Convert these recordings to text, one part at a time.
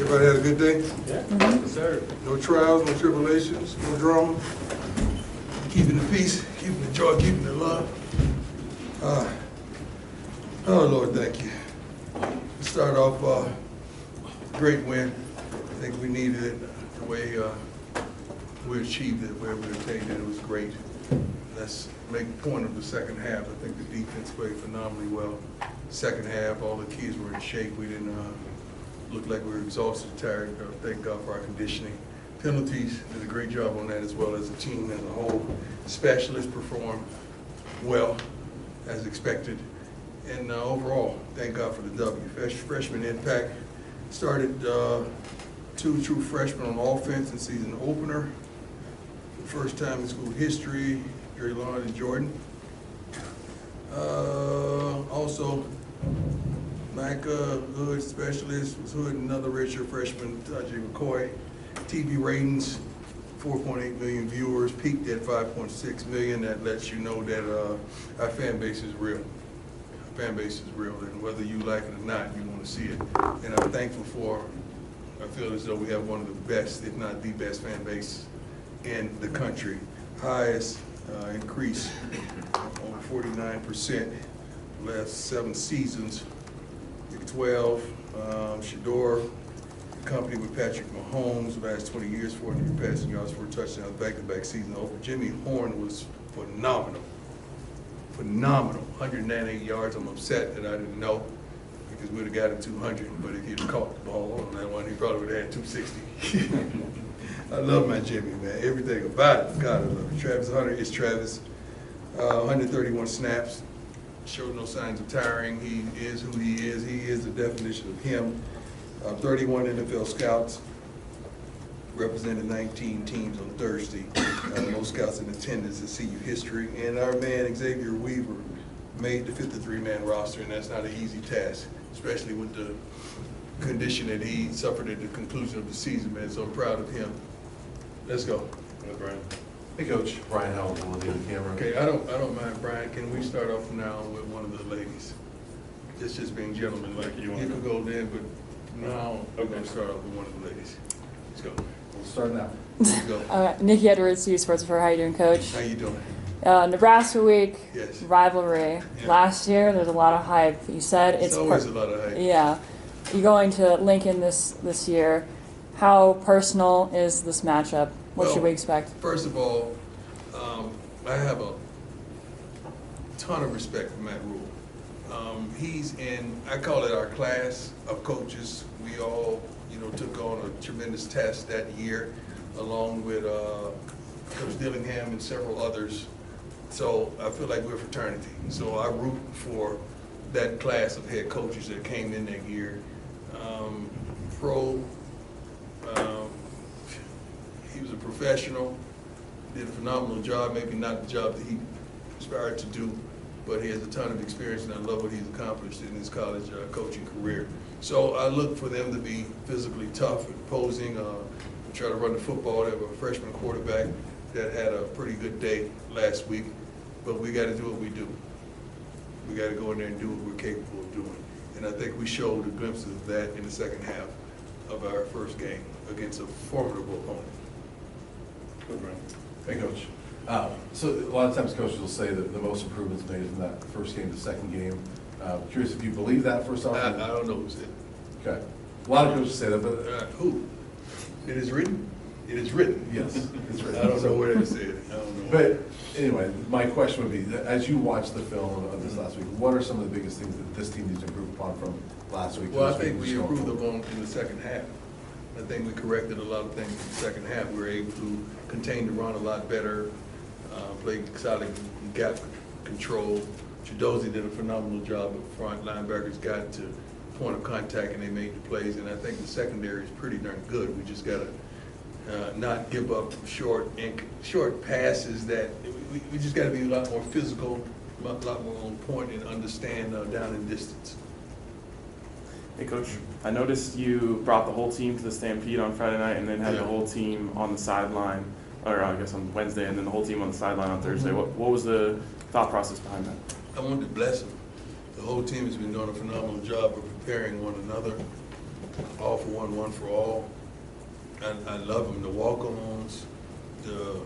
Everybody had a good day? Yeah, Mm-hmm. sir. No trials, no tribulations, no drama. Keeping the peace, keeping the joy, keeping the love. Oh, Lord, thank you. Start off great win. I think we needed it the way we achieved it, where we attained it. It was great. Let's make a point of the second half. I think the defense played phenomenally well. Second half, all the kids were in shape. We didn't look like we were exhausted, tired. Thank God for our conditioning. Penalties, did a great job on that, as well as the team as a whole. Specialists performed well, as expected. And overall, thank God for the W. Freshman impact. Started 2 true freshmen on offense in season opener. First time in school history, Gary Lawn and Jordan. Also, Micah Hood specialist was Hood, another redshirt freshman, Tajay McCoy. TV ratings, 4.8 million viewers, peaked at 5.6 million. That lets you know that our fan base is real. Our fan base is real, and whether you like it or not, you want to see it. And I'm thankful for, I feel as though we have one of the best, if not the best fan base in the country. Highest increase on 49% last 7 seasons. Big 12, Shador, company with Patrick Mahomes, the last 20 years, 400 passing yards, 4 touchdowns, back-to-back season over. Jimmy Horn was phenomenal. Phenomenal. 198 yards. I'm upset that I didn't know, because we would have got him 200, but if he'd caught the ball on that one, he probably would have had 260. I love my Jimmy, man. Everything about it. God, I love it. Travis Hunter is Travis. 131 snaps. Showed no signs of tiring. He is who he is. He is the definition of him. 31 NFL scouts. Represented 19 teams on Thursday. Most scouts in attendance at CU history. And our man, Xavier Weaver, made the 53-man roster, and that's not an easy task, especially with the condition that he suffered at the conclusion of the season, man. So I'm proud of him. Let's go. Brian. Hey, Coach. Brian Howell, on the camera. Okay, I don't mind, Brian. Can we start off now with one of the ladies? It's just being gentlemen. Like you could go then, but now we're going to start off with one of the ladies. Let's go. We'll start now. Let's go. Nikki Edwards, CU Sports Report. How you doing, Coach? How you doing? Nebraska week, Yes. rivalry. Yeah. Last year, there's a lot of hype. You said It's always a lot of hype. Yeah. You're going to Lincoln this year. How personal is this matchup? What should we expect? First of all, I have a ton of respect for Matt Rhule. He's in, I call it our class of coaches. We all, took on a tremendous test that year, along with Coach Dillingham and several others. So I feel like we're a fraternity. So I root for that class of head coaches that came in that year. He was a professional, did a phenomenal job, maybe not the job that he aspired to do, but he has a ton of experience, and I love what he's accomplished in his college coaching career. So I look for them to be physically tough, imposing, try to run the football. They have a freshman quarterback that had a pretty good day last week, but we got to do what we do. We got to go in there and do what we're capable of doing. And I think we showed a glimpse of that in the second half of our first game against a formidable opponent. Good, Brian. Hey, Coach. So a lot of times coaches will say that the most improvements made from that first game to second game. Curious if you believe that first off. I don't know who said it. Okay. A lot of coaches say that, but who? It is written? It is written. yes, it's right. I don't know where they said it. I don't know. But anyway, my question would be, as you watch the film of this last week, what are some of the biggest things that this team needs to improve upon from last week? Well, I think we improved upon in the second half. I think we corrected a lot of things in the second half. We were able to contain the run a lot better, play solid gap control. Chidozie did a phenomenal job up front. Linebackers got to point of contact and they made the plays. And I think the secondary is pretty darn good. We just got to not give up short passes. That we just got to be a lot more physical, a lot more on point, and understand down and distance. Hey, Coach. I noticed you brought the whole team to the Stampede on Friday night, and then had the whole team on the sideline, or I guess on Wednesday, and then the whole team on the sideline on Thursday. What was the thought process behind that? I wanted to bless them. The whole team has been doing a phenomenal job of preparing one another all for one, one for all. I love them. The walk-ons, the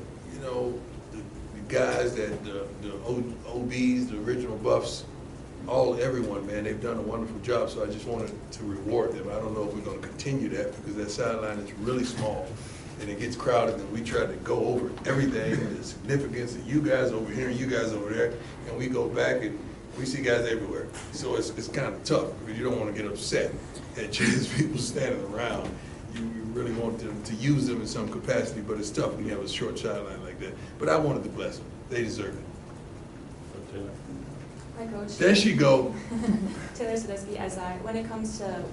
guys that the OBs, the original buffs, everyone, man, they've done a wonderful job. So I just wanted to reward them. I don't know if we're going to continue that because that sideline is really small and it gets crowded, and we try to go over everything, the significance of you guys over here, you guys over there, and we go back and we see guys everywhere. So it's kind of tough because you don't want to get upset at just people standing around. You really want them to use them in some capacity, but it's tough when you have a short sideline like that. But I wanted to bless them. They deserve it. Hi, Coach. There she go. Taylor Sadowski, SI. When it comes to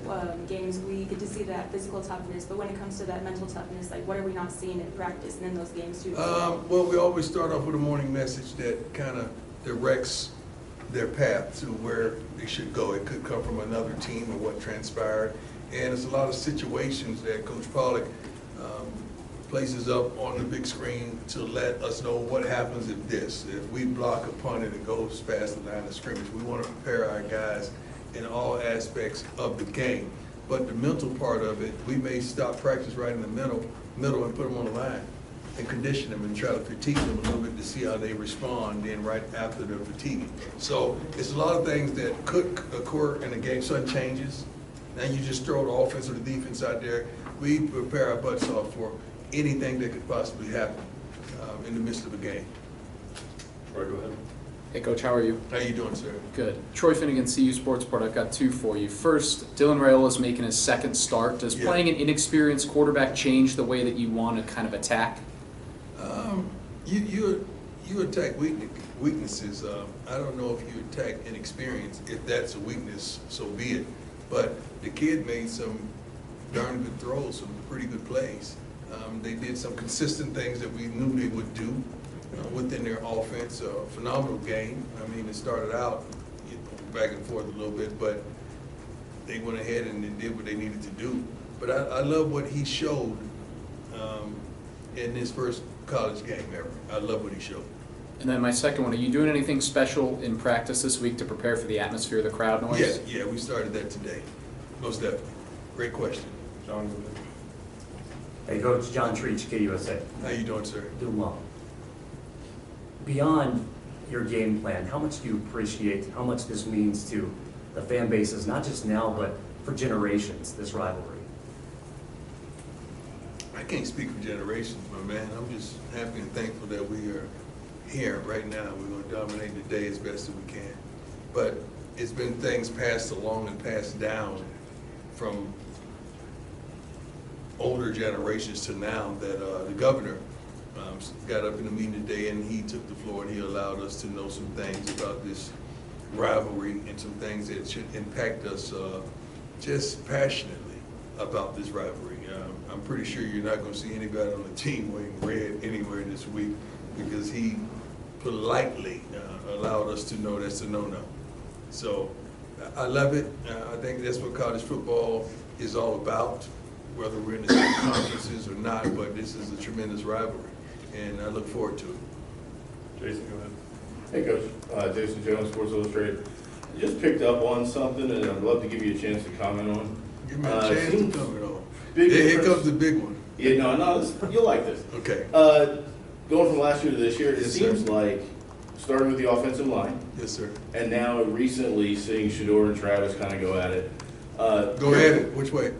games, we get to see that physical toughness, but when it comes to that mental toughness, like what are we not seeing in practice and in those games too? Well, we always start off with a morning message that kind of directs their path to where they should go. It could come from another team or what transpired. And it's a lot of situations that Coach Pollack places up on the big screen to let us know what happens if we block a punt and it goes past the line of scrimmage. We want to prepare our guys in all aspects of the game. But the mental part of it, we may stop practice right in the middle and put them on the line and condition them and try to fatigue them a little bit to see how they respond then right after they're fatiguing. So it's a lot of things that could occur in a game. Sudden changes. Now you just throw the offense or the defense out there. We prepare our butts off for anything that could possibly happen in the midst of a game. Right, go ahead. Hey, Coach, how are you? How you doing, sir? Good. Troy Finnegan, CU Sports Report. I've got two for you. First, Dylan Raiola's making his second start. Does playing an inexperienced quarterback change the way that you want to kind of attack? You attack weaknesses. I don't know if you attack inexperience. If that's a weakness, so be it. But the kid made some darn good throws, some pretty good plays. They did some consistent things that we knew they would do within their offense. Phenomenal game. I mean, it started out back and forth a little bit, but they went ahead and they did what they needed to do. But I love what he showed in his first college game ever. I love what he showed. And then my second one, are you doing anything special in practice this week to prepare for the atmosphere, the crowd noise? Yeah, we started that today. Most definitely. Great question. John, Hey, Coach, John Treach, KUSA. How you doing, sir? Doing well. Beyond your game plan, how much do you appreciate how much this means to the fan bases, not just now, but for generations, this rivalry? I can't speak for generations, my man. I'm just happy and thankful that we are here right now. We're going to dominate the day as best as we can. But it's been things passed along and passed down from older generations to now that the governor got up in the meeting today and he took the floor and he allowed us to know some things about this rivalry and some things that should impact us just passionately about this rivalry. I'm pretty sure you're not going to see anybody on the team wearing red anywhere this week because he politely allowed us to know that's a no-no. So I love it. I think that's what college football is all about, whether we're in the same conferences or not, but this is a tremendous rivalry, and I look forward to it. Jason, go ahead. Hey, Coach. Jason Jones, Sports Illustrated. I just picked up on something, and I'd love to give you a chance to comment on. Give me a chance to comment on. Big Here difference. comes the big one. Yeah, no, you'll like this. Okay. Going from last year to this year, it Yes, seems sir. like, starting with the offensive line, Yes, sir. and now recently seeing Shador and Travis kind of go at it. Go ahead. Which way?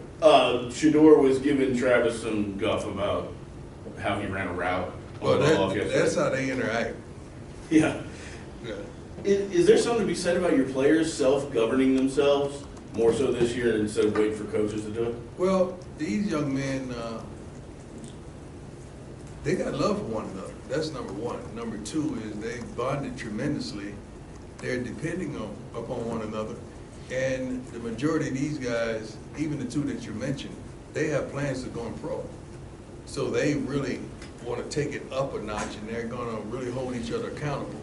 Shador was giving Travis some guff about how he ran a route Well, on the ball yesterday. that's how they interact. Yeah. Yeah. Is there something to be said about your players self-governing themselves more so this year instead of waiting for coaches to do it? Well, these young men, they got love for one another. That's number one. Number two is they bonded tremendously. They're depending upon one another. And the majority of these guys, even the two that you mentioned, they have plans to go pro. So they really want to take it up a notch, and they're going to really hold each other accountable.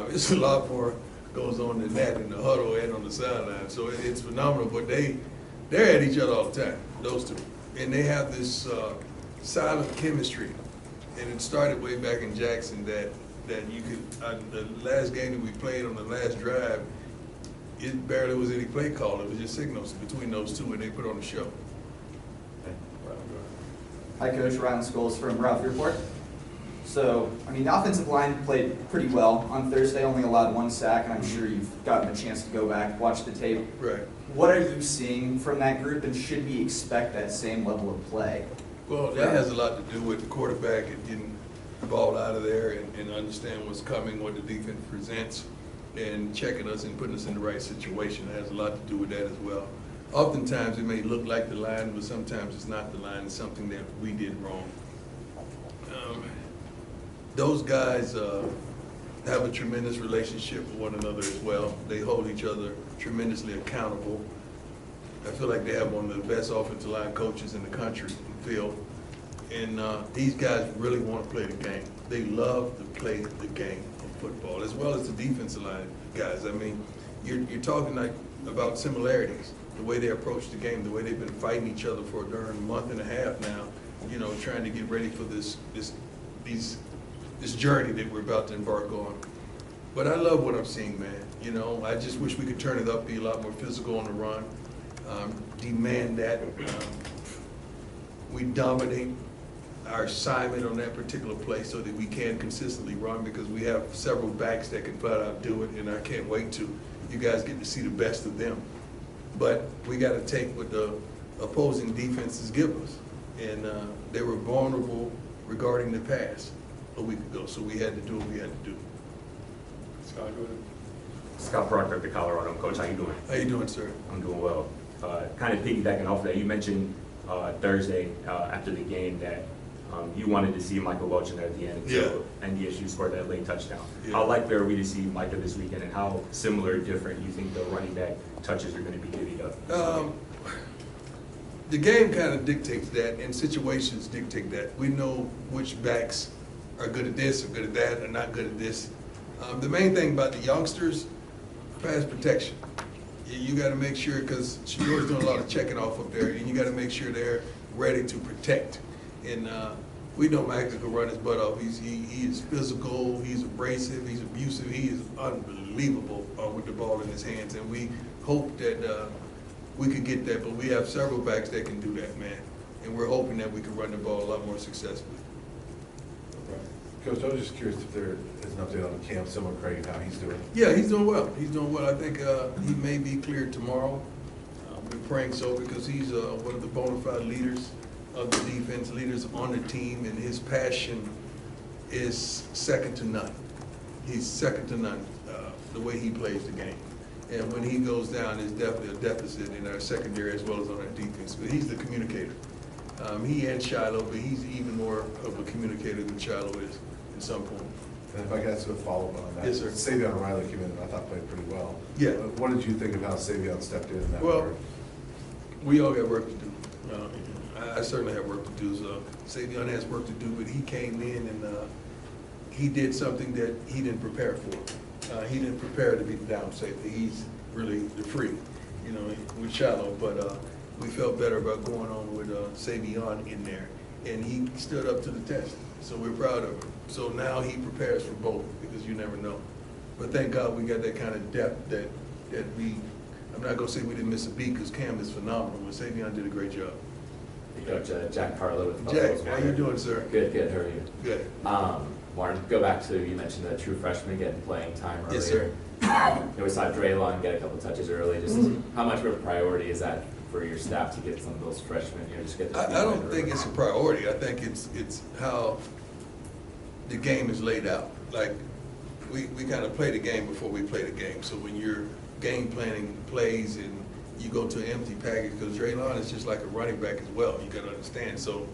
It's a lot more goes on than that in the huddle and on the sideline. So it's phenomenal, but they're at each other all the time, those two. And they have this silent chemistry. And it started way back in Jackson that you could, the last game that we played on the last drive, it barely was any play call. It was just signals between those two, and they put on the show. Hi, Coach. Ryan Scholes from Rivalry Report. So, I mean, the offensive line played pretty well on Thursday, only allowed 1 sack, and I'm sure you've gotten a chance to go back, watch the tape. Right. What are you seeing from that group, and should we expect that same level of play? Well, that has a lot to do with the quarterback and getting the ball out of there and understand what's coming, what the defense presents, and checking us and putting us in the right situation. It has a lot to do with that as well. Oftentimes, it may look like the line, but sometimes it's not the line. It's something that we did wrong. Those guys have a tremendous relationship with one another as well. They hold each other tremendously accountable. I feel like they have one of the best offensive line coaches in the country in the field. And these guys really want to play the game. They love to play the game of football, as well as the defensive line guys. I mean, you're talking like about similarities, the way they approach the game, the way they've been fighting each other for a darn month and a half now, you know, trying to get ready for this journey that we're about to embark on. But I love what I'm seeing, man. You know, I just wish we could turn it up, be a lot more physical on the run, demand that. We dominate our assignment on that particular play so that we can consistently run, because we have several backs that can flat out do it, and I can't wait to. You guys get to see the best of them. But we got to take what the opposing defenses give us. And they were vulnerable regarding the pass a week ago, so we had to do what we had to do. Scott, go ahead. Scott Proctor, the Colorado. Coach, how you doing? How you doing, sir? I'm doing well. Kind of piggybacking off of that, you mentioned Thursday after the game that you wanted to see Michael Welch in there at the end until NDSU scored that late touchdown. Yeah. How likely are we to see Micah this weekend, and how similar or different do you think the running back touches are going to be divvied up? The game kind of dictates that, and situations dictate that. We know which backs are good at this, or good at that, or not good at this. The main thing about the youngsters, pass protection. You got to make sure, because Shador's doing a lot of checking off up there, and you got to make sure they're ready to protect. And we know Micah can run his butt off. He is physical, he's abrasive, he's abusive, he is unbelievable with the ball in his hands. And we hope that we could get that, but we have several backs that can do that, man. And we're hoping that we can run the ball a lot more successfully. Coach, I was just curious if there is an update on Cam Craig and how he's doing. Yeah, he's doing well. He's doing well. I think he may be cleared tomorrow. We're praying so, because he's one of the bona fide leaders of the defense, leaders on the team, and his passion is second to none. He's second to none, the way he plays the game. And when he goes down, there's definitely a deficit in our secondary as well as on our defense. But he's the communicator. He and Shiloh, but he's even more of a communicator than Shiloh is at some point. And if I could ask a follow-up on that. Yes, sir. Savion Riley came in and I thought played pretty well. Yeah. What did you think of how Savion stepped in that Well, part? we all got work to do. I certainly have work to do. So Savion has work to do, but he came in and he did something that he didn't prepare for. He didn't prepare to be the down safety. He's really the free, you know, with Shiloh. But we felt better about going on with Savion in there, and he stood up to the test. So we're proud of him. So now he prepares for both, because you never know. But thank God we got that kind of depth that we. I'm not gonna say we didn't miss a beat, because Cam is phenomenal, but Savion did a great job. Hey, Coach, Jack Carlo with Jack, how you doing, sir? Good, good. How are you? Good. Warren, go back to, you mentioned the true freshman getting playing time earlier. Yes, sir. We saw Draylon get a couple touches early. Just how much of a priority is that for your staff to get some of those freshmen, you know, just get the I don't think it's a priority. I think it's how the game is laid out. Like, we kind of play the game before we play the game. So when you're game planning plays and you go to an empty package, because Draylon is just like a running back as well, you got to understand. So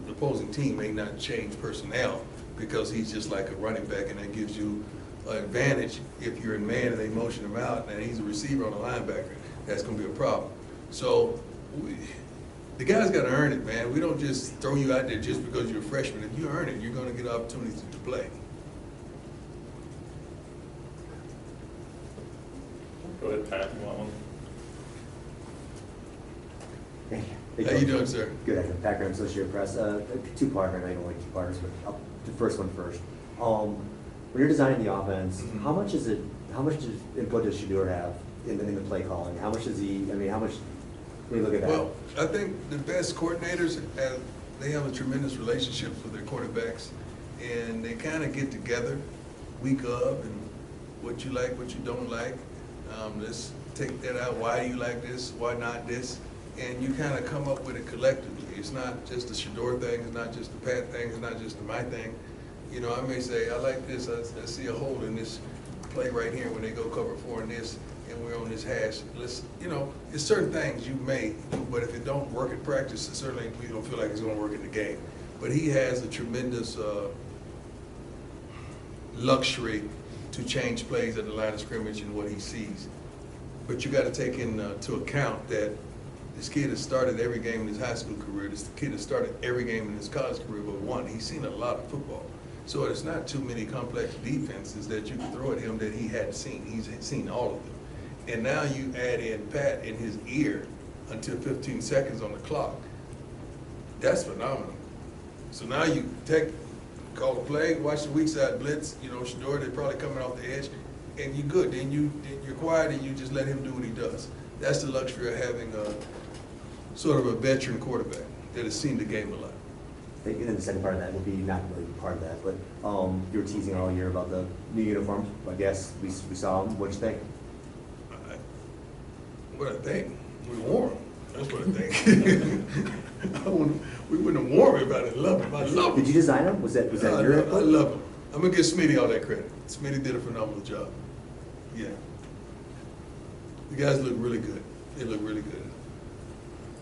the opposing team may not change personnel, because he's just like a running back, and that gives you an advantage if you're in man and they motion him out and he's a receiver on a linebacker. That's going to be a problem. So the guys got to earn it, man. We don't just throw you out there just because you're a freshman. If you earn it, you're going to get opportunities to play. Go ahead, Pat, you want one? Thank you. How you doing, sir? Good. Background Associated Press. Two-parter. I know you don't like two parters, but the first one first. When you're designing the offense, how much input does Shador have in the play calling? How much does he? I mean, how much? When you look at that. Well, I think the best coordinators they have a tremendous relationship with their quarterbacks, and they kind of get together week of and what you like, what you don't like. Let's take that out. Why do you like this? Why not this? And you kind of come up with it collectively. It's not just the Shador thing. It's not just the Pat thing. It's not just the my thing. You know, I may say, I like this. I see a hole in this play right here when they go cover 4 in this, and we're on this hash. Let's, you know, it's certain things you may do, but if it don't work in practice, it certainly we don't feel like it's going to work in the game. But he has a tremendous luxury to change plays at the line of scrimmage and what he sees. But you got to take into account that this kid has started every game in his high school career. This kid has started every game in his college career but one. He's seen a lot of football. So it's not too many complex defenses that you can throw at him that he hadn't seen. He's seen all of them. And now you add in Pat in his ear until 15 seconds on the clock. That's phenomenal. So now you call the play, watch the weak side blitz, you know, Shador, they're probably coming off the edge, and you're good. Then you're quiet and you just let him do what he does. That's the luxury of having a sort of a veteran quarterback that has seen the game a lot. I think the second part of that would be not really part of that, but you were teasing all year about the new uniforms. I guess we saw them. What'd you think? What I think? We wore them. That's what I think. We wouldn't have worn them if I didn't love them. I love them. Did you design them? Was that your input? I love them. I'm gonna give Smitty all that credit. Smitty did a phenomenal job. Yeah. The guys look really good. They look really good.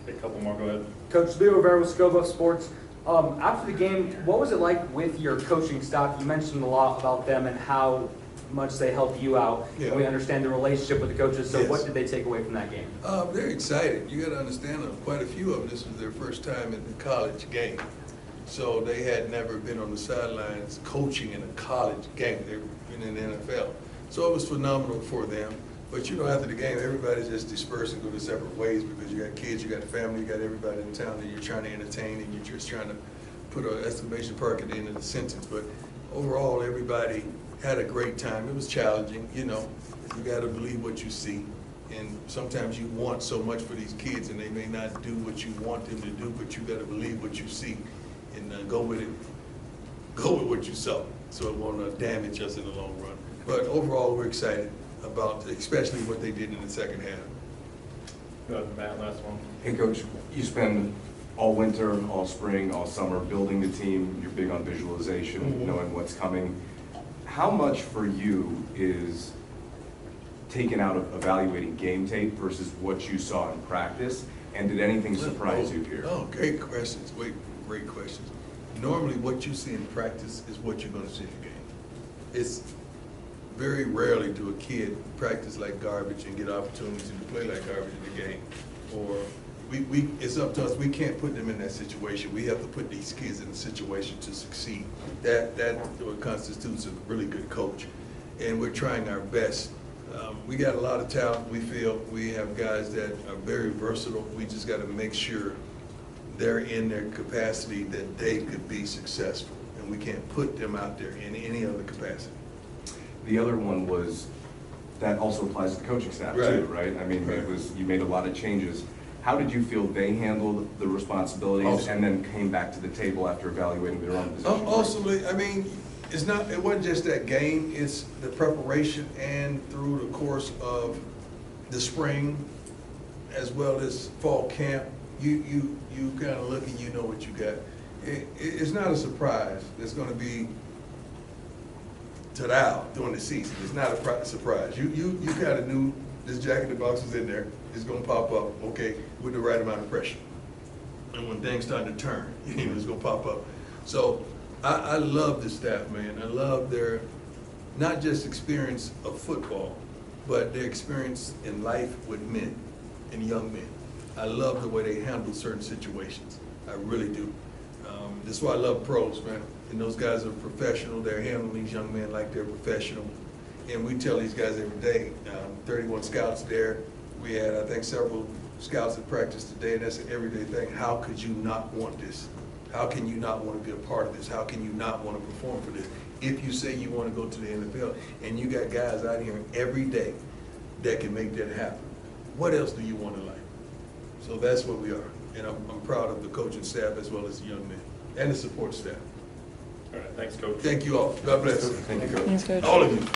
A couple more, go ahead. Coach Leo Rivera with Scobo Sports. After the game, what was it like with your coaching staff? You mentioned a lot about them and how much they help you out. Yeah. We understand the relationship with the coaches, so Yes. what did they take away from that game? They're excited. You got to understand, quite a few of them, this was their first time in the college game. So they had never been on the sidelines coaching in a college game. They've been in the NFL. So it was phenomenal for them. But you know, after the game, everybody's just dispersed and go their separate ways because you got kids, you got family, you got everybody in town that you're trying to entertain, and you're just trying to put an exclamation mark at the end of the sentence. But overall, everybody had a great time. It was challenging, you know. You got to believe what you see. And sometimes you want so much for these kids, and they may not do what you want them to do, but you got to believe what you see and go with it. Go with what you saw, so it won't damage us in the long run. But overall, we're excited about especially what they did in the second half. Go ahead, Matt, last one. Hey, Coach, you spend all winter, all spring, all summer building the team. You're big on visualization, knowing what's coming. How much for you is taken out of evaluating game tape versus what you saw in practice? And did anything surprise you here? Oh, great questions. Wait, great questions. Normally, what you see in practice is what you're going to see in the game. It's very rarely do a kid practice like garbage and get opportunities to play like garbage in the game. Or it's up to us. We can't put them in that situation. We have to put these kids in a situation to succeed. That's what constitutes a really good coach. And we're trying our best. We got a lot of talent. We feel we have guys that are very versatile. We just got to make sure they're in their capacity that they could be successful. And we can't put them out there in any other capacity. The other one was, that also applies to the coaching staff too, right? I mean, it was, you made a lot of changes. How did you feel they handled the responsibilities and then came back to the table after evaluating their own position? Ultimately, I mean, it wasn't just that game, it's the preparation and through the course of the spring as well as fall camp. You kind of look and you know what you got. It's not a surprise. It's going to be during the season. It's not a surprise. You kind of knew this Jack in the Box was in there. It's going to pop up, okay, with the right amount of pressure. And when things start to turn, you know, it's going to pop up. So I love the staff, man. I love their not just experience of football, but their experience in life with men and young men. I love the way they handle certain situations. I really do. That's why I love pros, man. And those guys are professional. They're handling these young men like they're professional. And we tell these guys every day, 31 scouts there. We had, I think, several scouts at practice today, and that's an everyday thing. How could you not want this? How can you not want to be a part of this? How can you not want to perform for this? If you say you want to go to the NFL, and you got guys out here every day that can make that happen. What else do you want in life? So that's what we are. And I'm proud of the coaching staff as well as the young men and the support staff. All right, thanks, Coach. Thank you all. God bless. Thank you, Coach. Thanks, Coach. All of you.